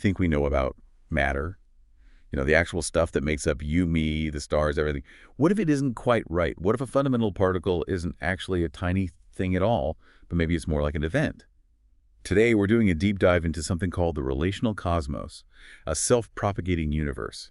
think we know about matter, the actual stuff that makes up you, me, the stars, everything. What if it isn't quite right? What if a fundamental particle isn't actually a tiny thing at all, but maybe it's more like an event? Today, we're doing a deep dive into something called the relational cosmos, a self-propagating universe.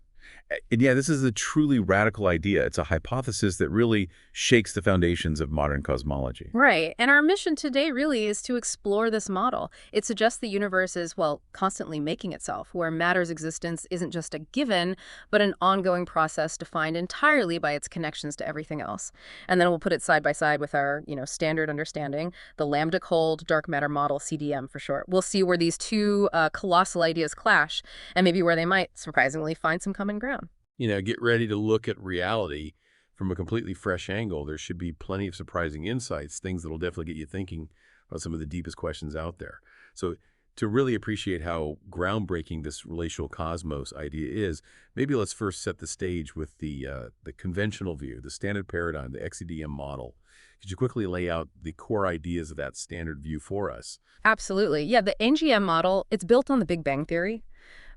And yeah, this is a truly radical idea. It's a hypothesis that really shakes the foundations of modern cosmology. Right. And our mission today really is to explore this model. It suggests the universe is, well, constantly making itself, where matter's existence isn't just a given, but an ongoing process defined entirely by its connections to everything else. And then we'll put it side by side with our, standard understanding, the Lambda-Cold Dark Matter model, CDM for short. We'll see where these two colossal ideas clash, and maybe where they might, surprisingly, find some common ground. Get ready to look at reality from a completely fresh angle. There should be plenty of surprising insights, things that will definitely get you thinking about some of the deepest questions out there. So to really appreciate how groundbreaking this relational cosmos idea is, maybe let's first set the stage with the conventional view, the standard paradigm, the ΛCDM model. Could you quickly lay out the core ideas of that standard view for us? Absolutely. Yeah, the NGM model, it's built on the Big Bang Theory.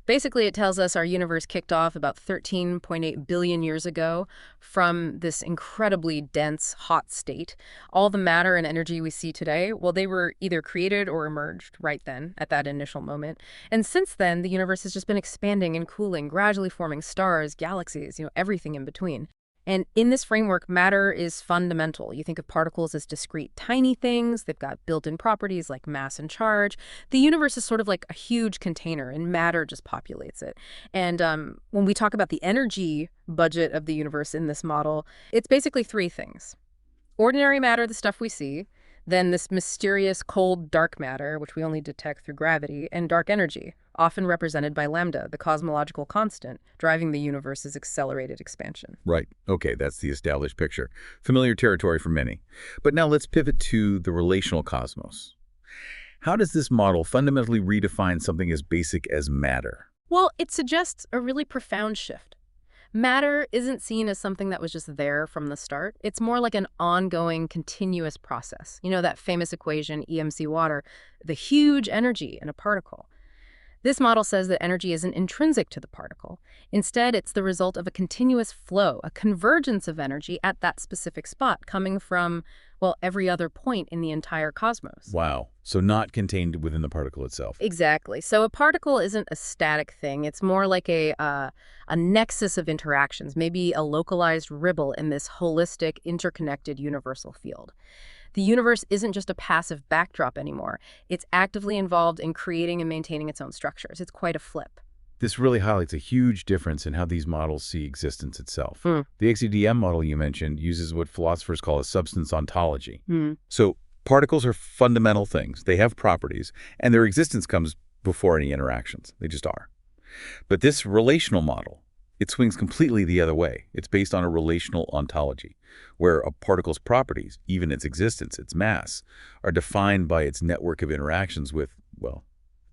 Basically, it tells us our universe kicked off about 13.8 billion years ago from this incredibly dense, hot state. All the matter and energy we see today, well, they were either created or emerged right then, at that initial moment. And since then, the universe has just been expanding and cooling, gradually forming stars, galaxies, everything in between. And in this framework, matter is fundamental. You think of particles as discrete, tiny things. They've got built-in properties like mass and charge. The universe is sort of like a huge container, and matter just populates it. And when we talk about the energy budget of the universe in this model, it's basically three things. Ordinary matter, the stuff we see, then this mysterious cold dark matter, which we only detect through gravity, and dark energy, often represented by lambda, the cosmological constant, driving the universe's accelerated expansion. Right. Okay, that's the established picture. Familiar territory for many. But now let's pivot to the relational cosmos. How does this model fundamentally redefine something as basic as matter? Well, it suggests a really profound shift. Matter isn't seen as something that was just there from the start. It's more like an ongoing, continuous process. That famous equation, EMC water, the huge energy in a particle. This model says that energy isn't intrinsic to the particle. Instead, it's the result of a continuous flow, a convergence of energy at that specific spot coming from, well, every other point in the entire cosmos. Wow. So not contained within the particle itself. Exactly. So a particle isn't a static thing. It's more like a nexus of interactions, maybe a localized ripple in this holistic, interconnected universal field. The universe isn't just a passive backdrop anymore. It's actively involved in creating and maintaining its own structures. It's quite a flip. This really highlights a huge difference in how these models see existence itself. The ΛCDM model you mentioned uses what philosophers call a substance ontology. So particles are fundamental things. They have properties, and their existence comes before any interactions. They just are. But this relational model, it swings completely the other way. It's based on a relational ontology, where a particle's properties, even its existence, its mass, are defined by its network of interactions with, well,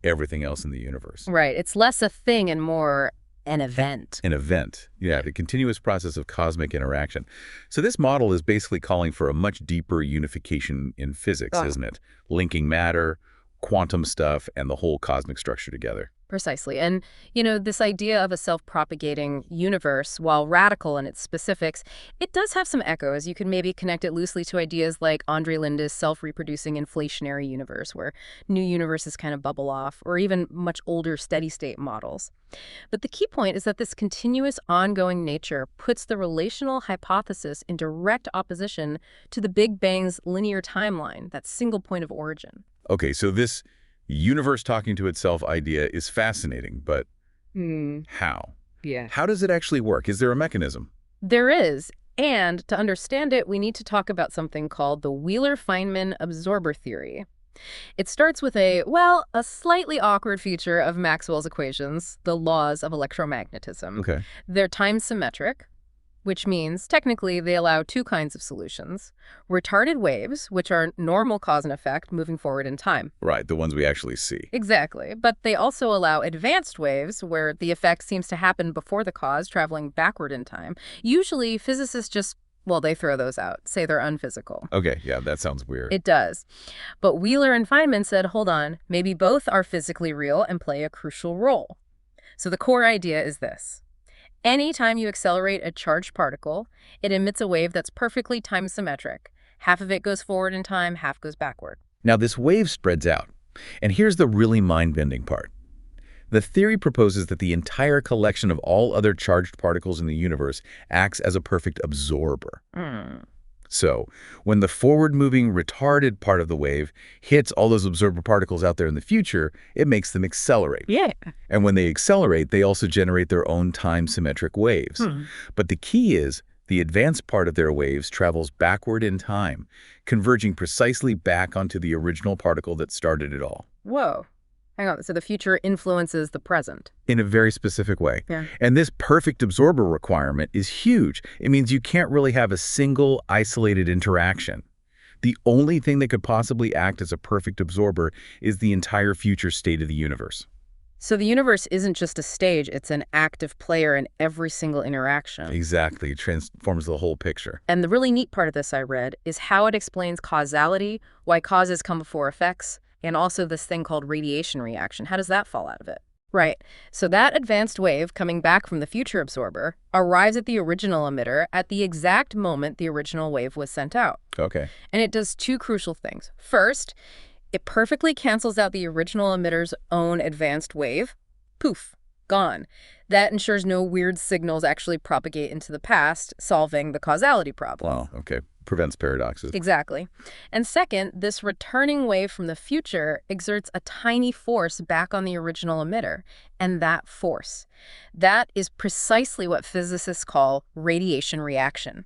everything else in the universe. Right. It's less a thing and more an event. An event. Yeah, the continuous process of cosmic interaction. So this model is basically calling for a much deeper unification in physics, isn't it? Linking matter, quantum stuff, and the whole cosmic structure together. Precisely. And, this idea of a self-propagating universe, while radical in its specifics, it does have some echoes. You could maybe connect it loosely to ideas like Andre Linde's self-reproducing inflationary universe, where new universes kind of bubble off, or even much older steady-state models. But the key point is that this continuous, ongoing nature puts the relational hypothesis in direct opposition to the Big Bang's linear timeline, that single point of origin. Okay, so this universe talking to itself idea is fascinating, but how? Yeah. How does it actually work? Is there a mechanism? There is. And to understand it, we need to talk about something called the Wheeler-Feynman absorber theory. It starts with a slightly awkward feature of Maxwell's equations, the laws of electromagnetism. Okay. They're time-symmetric, which means technically they allow two kinds of solutions. Retarded waves, which are normal cause and effect moving forward in time. Right, the ones we actually see. Exactly. But they also allow advanced waves, where the effect seems to happen before the cause, traveling backward in time. Usually, physicists just Well, they throw those out, say they're unphysical. Okay, yeah, that sounds weird. It does. But Wheeler and Feynman said, hold on, maybe both are physically real and play a crucial role. So the core idea is this. Anytime you accelerate a charged particle, it emits a wave that's perfectly time-symmetric. Half of it goes forward in time, half goes backward. Now, this wave spreads out. And here's the really mind-bending part. The theory proposes that the entire collection of all other charged particles in the universe acts as a perfect absorber. So, when the forward-moving, retarded part of the wave hits all those absorber particles out there in the future, it makes them accelerate. Yeah. And when they accelerate, they also generate their own time-symmetric waves. But the key is, the advanced part of their waves travels backward in time, converging precisely back onto the original particle that started it all. Whoa. Hang on, so the future influences the present. In a very specific way. Yeah. And this perfect absorber requirement is huge. It means you can't really have a single isolated interaction. The only thing that could possibly act as a perfect absorber is the entire future state of the universe. So the universe isn't just a stage, it's an active player in every single interaction. Exactly. It transforms the whole picture. And the really neat part of this I read is how it explains causality, why causes come before effects, and also this thing called radiation reaction. How does that fall out of it? Right. So that advanced wave coming back from the future absorber arrives at the original emitter at the exact moment the original wave was sent out. Okay. And it does two crucial things. First, it perfectly cancels out the original emitter's own advanced wave. Poof, gone. That ensures no weird signals actually propagate into the past, solving the causality problem. Wow. Okay. Prevents paradoxes. Exactly. And second, this returning wave from the future exerts a tiny force back on the original emitter. And that force, that is precisely what physicists call radiation reaction.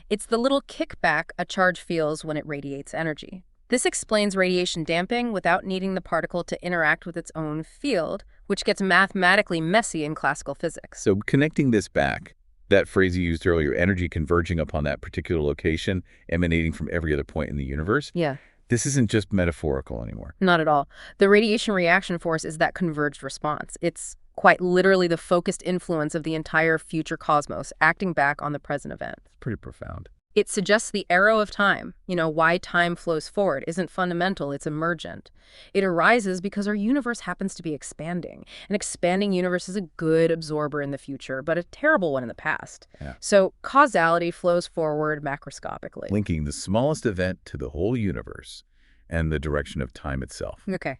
It's the little kickback a charge feels when it radiates energy. This explains radiation damping without needing the particle to interact with its own field, which gets mathematically messy in classical physics. So connecting this back, that phrase you used earlier, energy converging upon that particular location, emanating from every other point in the universe. Yeah. This isn't just metaphorical anymore. Not at all. The radiation reaction force is that converged response. It's quite literally the focused influence of the entire future cosmos acting back on the present event. It's pretty profound. It suggests the arrow of time, why time flows forward, isn't fundamental, it's emergent. It arises because our universe happens to be expanding. An expanding universe is a good absorber in the future, but a terrible one in the past. Yeah. So causality flows forward macroscopically. Linking the smallest event to the whole universe and the direction of time itself. Okay,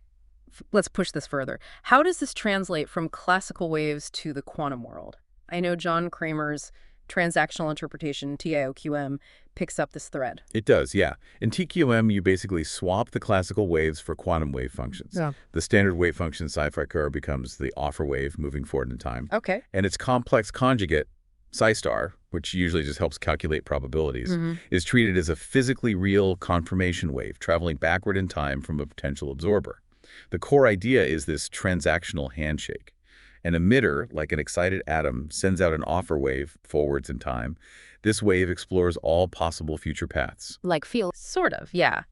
let's push this further. How does this translate from classical waves to the quantum world? I know John Cramer's transactional interpretation, TIOQM, picks up this thread. It does, yeah. In TQM, you basically swap the classical waves for quantum wave functions. Yeah. The standard wave function psi-phi curve becomes the offer wave moving forward in time. Okay. And its complex conjugate, psi star, which usually just helps calculate probabilities, is treated as a physically real confirmation wave traveling backward in time from a potential absorber. The core idea is this transactional handshake. An emitter, like an excited atom, sends out an offer wave forwards in time. This wave explores all possible future paths. Like fields? Sort of, yeah.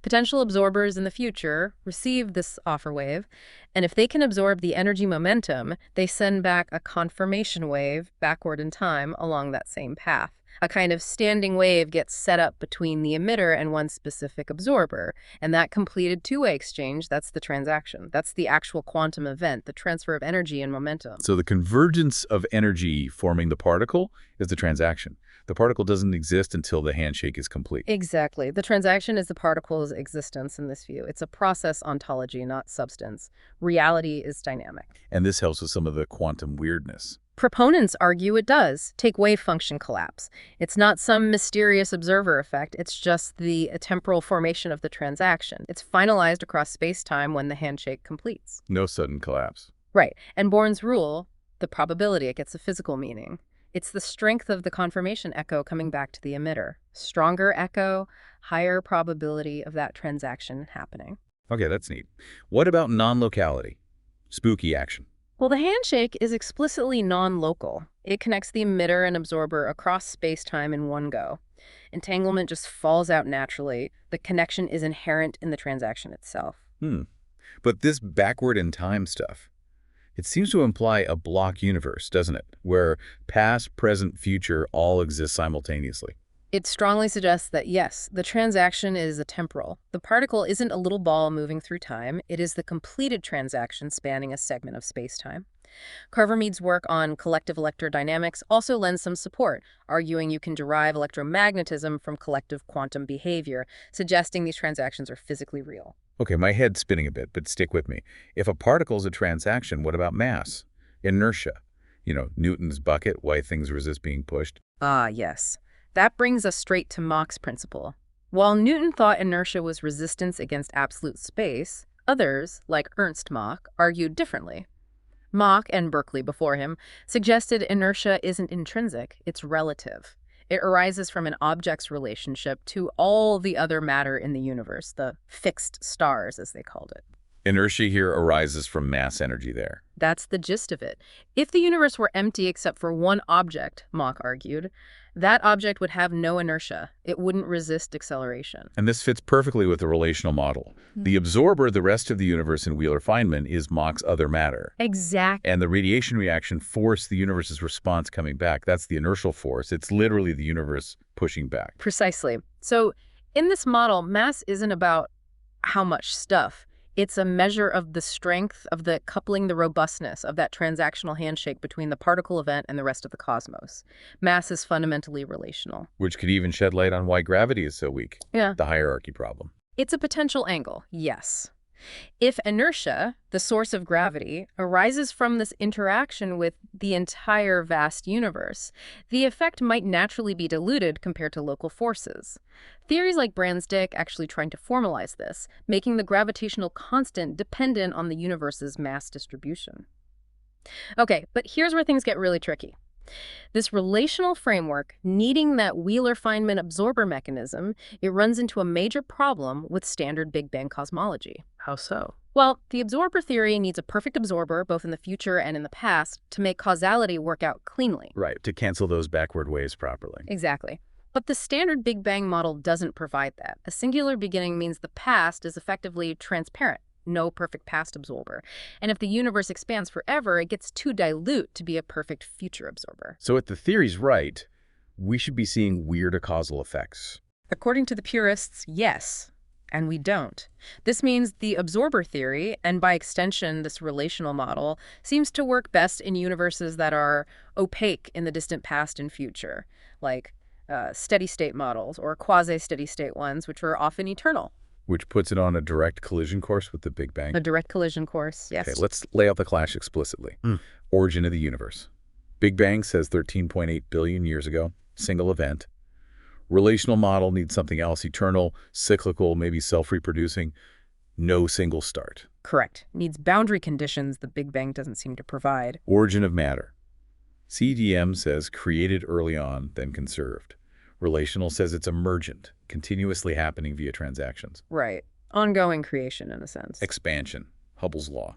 Potential absorbers in the future receive this offer wave, and if they can absorb the energy momentum, they send back a confirmation wave backward in time along that same path. A kind of standing wave gets set up between the emitter and one specific absorber, and that completed two-way exchange, that's the transaction. That's the actual quantum event, the transfer of energy and momentum. So the convergence of energy forming the particle is the transaction. The particle doesn't exist until the handshake is complete. Exactly. The transaction is the particle's existence in this view. It's a process ontology, not substance. Reality is dynamic. And this helps with some of the quantum weirdness. Proponents argue it does. Take wave function collapse. It's not some mysterious observer effect. It's just the temporal formation of the transaction. It's finalized across space-time when the handshake completes. No sudden collapse. Right. And Born's rule, the probability, it gets a physical meaning. It's the strength of the confirmation echo coming back to the emitter. Stronger echo, higher probability of that transaction happening. Okay, that's neat. What about non-locality? Spooky action. Well, the handshake is explicitly non-local. It connects the emitter and absorber across space-time in one go. Entanglement just falls out naturally. The connection is inherent in the transaction itself. But this backward in time stuff, it seems to imply a block universe, doesn't it? Where past, present, future all exist simultaneously. It strongly suggests that, yes, the transaction is a temporal. The particle isn't a little ball moving through time. It is the completed transaction spanning a segment of spacetime. Carver-Mead's work on collective electrodynamics also lends some support, arguing you can derive electromagnetism from collective quantum behavior, suggesting these transactions are physically real. Okay, my head's spinning a bit, but stick with me. If a particle's a transaction, what about mass? Inertia? Newton's bucket, why things resist being pushed. Ah, yes. That brings us straight to Mach's principle. While Newton thought inertia was resistance against absolute space, others, like Ernst Mach, argued differently. Mach, and Berkeley before him, suggested inertia isn't intrinsic, it's relative. It arises from an object's relationship to all the other matter in the universe, the fixed stars, as they called it. Inertia here arises from mass energy there. That's the gist of it. If the universe were empty except for one object, Mach argued, that object would have no inertia. It wouldn't resist acceleration. And this fits perfectly with the relational model. The absorber, the rest of the universe in Wheeler-Feynman, is Mach's other matter. Exactly. And the radiation reaction forced the universe's response coming back. That's the inertial force. It's literally the universe pushing back. Precisely. So in this model, mass isn't about how much stuff. It's a measure of the strength of the coupling, the robustness of that transactional handshake between the particle event and the rest of the cosmos. Mass is fundamentally relational. Which could even shed light on why gravity is so weak. Yeah. The hierarchy problem. It's a potential angle, yes. If inertia, the source of gravity, arises from this interaction with the entire vast universe, the effect might naturally be diluted compared to local forces. Theories like Brand's-Dick actually trying to formalize this, making the gravitational constant dependent on the universe's mass distribution. Okay, but here's where things get really tricky. This relational framework, needing that Wheeler-Feynman absorber mechanism, it runs into a major problem with standard Big Bang cosmology. How so? Well, the absorber theory needs a perfect absorber, both in the future and in the past, to make causality work out cleanly. Right, to cancel those backward waves properly. Exactly. But the standard Big Bang model doesn't provide that. A singular beginning means the past is effectively transparent. No perfect past absorber. And if the universe expands forever, it gets too dilute to be a perfect future absorber. So if the theory's right, we should be seeing weird causal effects. According to the purists, yes. And we don't. This means the absorber theory, and by extension this relational model, seems to work best in universes that are opaque in the distant past and future, like steady-state models or quasi-steady-state ones, which are often eternal. Which puts it on a direct collision course with the Big Bang. A direct collision course, yes. Okay, let's lay out the clash explicitly. Origin of the universe. Big Bang says 13.8 billion years ago, single event. Relational model needs something else, eternal, cyclical, maybe self-reproducing. No single start. Correct. Needs boundary conditions the Big Bang doesn't seem to provide. Origin of matter. CDM says created early on, then conserved. Relational says it's emergent, continuously happening via transactions. Right. Ongoing creation, in a sense. Expansion, Hubble's law.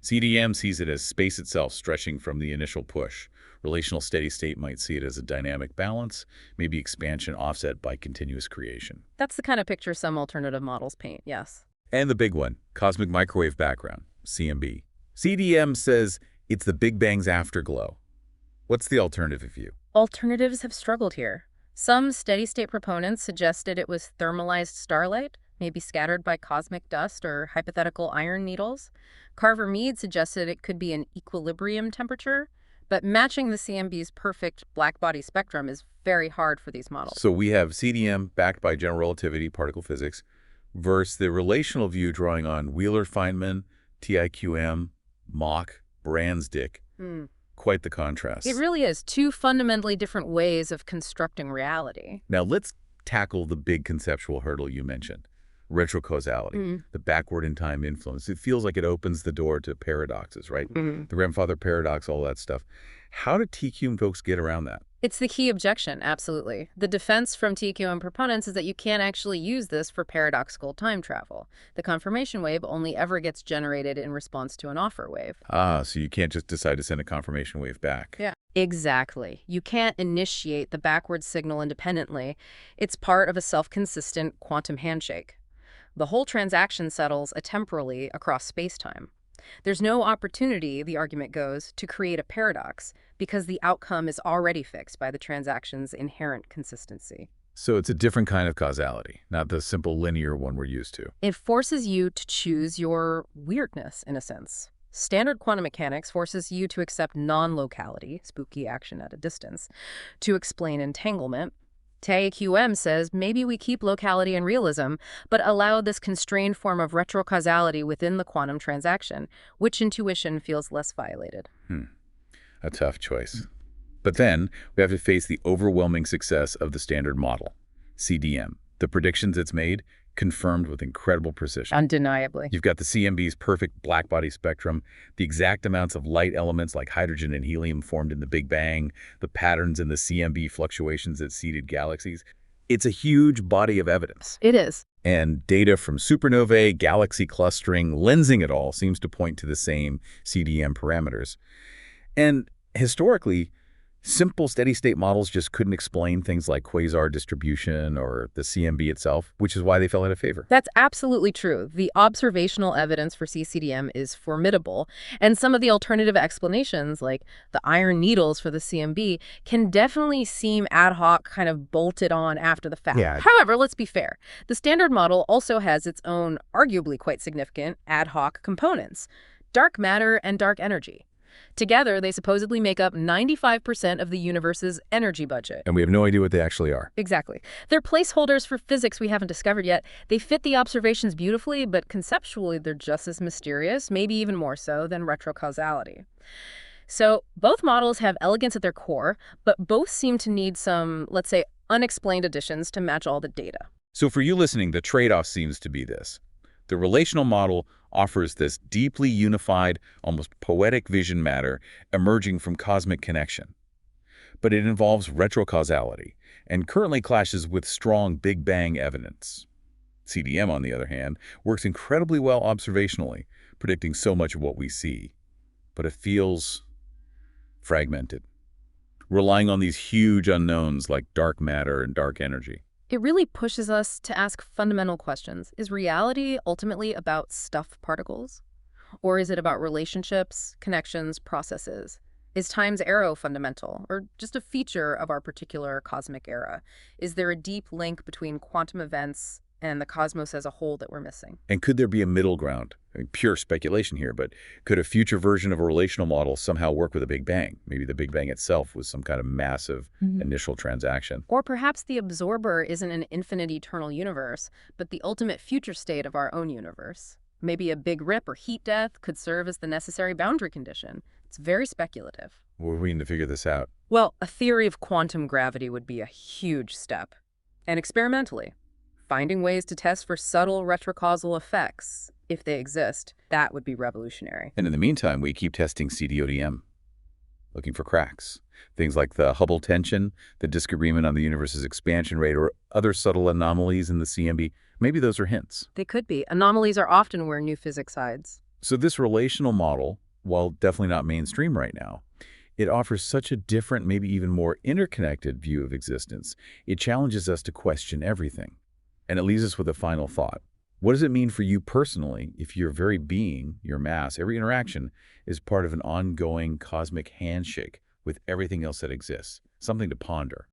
CDM sees it as space itself stretching from the initial push. Relational steady state might see it as a dynamic balance, maybe expansion offset by continuous creation. That's the kind of picture some alternative models paint, yes. And the big one, cosmic microwave background, CMB. CDM says it's the Big Bang's afterglow. What's the alternative view? Alternatives have struggled here. Some steady-state proponents suggested it was thermalized starlight, maybe scattered by cosmic dust or hypothetical iron needles. Carver-Mead suggested it could be an equilibrium temperature, but matching the CMB's perfect black-body spectrum is very hard for these models. So we have CDM backed by general relativity, particle physics, versus the relational view drawing on Wheeler-Feynman, TIQM, Mach, Brand's-Dick. Quite the contrast. It really is two fundamentally different ways of constructing reality. Now let's tackle the big conceptual hurdle you mentioned, retrocausality, the backward in time influence. It feels like it opens the door to paradoxes, right? The grandfather paradox, all that stuff. How do TQM folks get around that? It's the key objection, absolutely. The defense from TQM proponents is that you can't actually use this for paradoxical time travel. The confirmation wave only ever gets generated in response to an offer wave. Ah, so you can't just decide to send a confirmation wave back. Yeah. Exactly. You can't initiate the backward signal independently. It's part of a self-consistent quantum handshake. The whole transaction settles atemporally across spacetime. There's no opportunity, the argument goes, to create a paradox because the outcome is already fixed by the transaction's inherent consistency. So it's a different kind of causality, not the simple linear one we're used to. It forces you to choose your weirdness, in a sense. Standard quantum mechanics forces you to accept non-locality, spooky action at a distance, to explain entanglement. TAQM says maybe we keep locality and realism, but allow this constrained form of retrocausality within the quantum transaction, which intuition feels less violated. A tough choice. But then we have to face the overwhelming success of the standard model, CDM. The predictions it's made confirmed with incredible precision. Undeniably. You've got the CMB's perfect blackbody spectrum, the exact amounts of light elements like hydrogen and helium formed in the Big Bang, the patterns in the CMB fluctuations that seeded galaxies. It's a huge body of evidence. It is. And data from supernovae, galaxy clustering, lensing it all seems to point to the same CDM parameters. And historically, simple steady-state models just couldn't explain things like quasar distribution or the CMB itself, which is why they fell out of favor. That's absolutely true. The observational evidence for CCDM is formidable, and some of the alternative explanations, like the iron needles for the CMB, can definitely seem ad hoc, kind of bolted on after the fact. Yeah. However, let's be fair. The standard model also has its own, arguably quite significant, ad hoc components: dark matter and dark energy. Together, they supposedly make up 95% of the universe's energy budget. And we have no idea what they actually are. Exactly. They're placeholders for physics we haven't discovered yet. They fit the observations beautifully, but conceptually they're just as mysterious, maybe even more so, than retrocausality. So both models have elegance at their core, but both seem to need some, let's say, unexplained additions to match all the data. So for you listening, the trade-off seems to be this. The relational model offers this deeply unified, almost poetic vision matter emerging from cosmic connection. But it involves retrocausality and currently clashes with strong Big Bang evidence. CDM, on the other hand, works incredibly well observationally, predicting so much of what we see. But it feels fragmented, relying on these huge unknowns like dark matter and dark energy. It really pushes us to ask fundamental questions. Is reality ultimately about stuff particles? Or is it about relationships, connections, processes? Is time's arrow fundamental, or just a feature of our particular cosmic era? Is there a deep link between quantum events and the cosmos as a whole that we're missing? And could there be a middle ground? I mean, pure speculation here, but could a future version of a relational model somehow work with a Big Bang? Maybe the Big Bang itself was some kind of massive initial transaction. Or perhaps the absorber isn't an infinite eternal universe, but the ultimate future state of our own universe. Maybe a big rip or heat death could serve as the necessary boundary condition. It's very speculative. We're waiting to figure this out. Well, a theory of quantum gravity would be a huge step. And experimentally, finding ways to test for subtle retrocausal effects, if they exist, that would be revolutionary. And in the meantime, we keep testing CDODM, looking for cracks. Things like the Hubble tension, the disagreement on the universe's expansion rate, or other subtle anomalies in the CMB. Maybe those are hints. They could be. Anomalies are often where new physics hides. So this relational model, while definitely not mainstream right now, it offers such a different, maybe even more interconnected view of existence. It challenges us to question everything. And it leaves us with a final thought. What does it mean for you personally if your very being, your mass, every interaction is part of an ongoing cosmic handshake with everything else that exists? Something to ponder.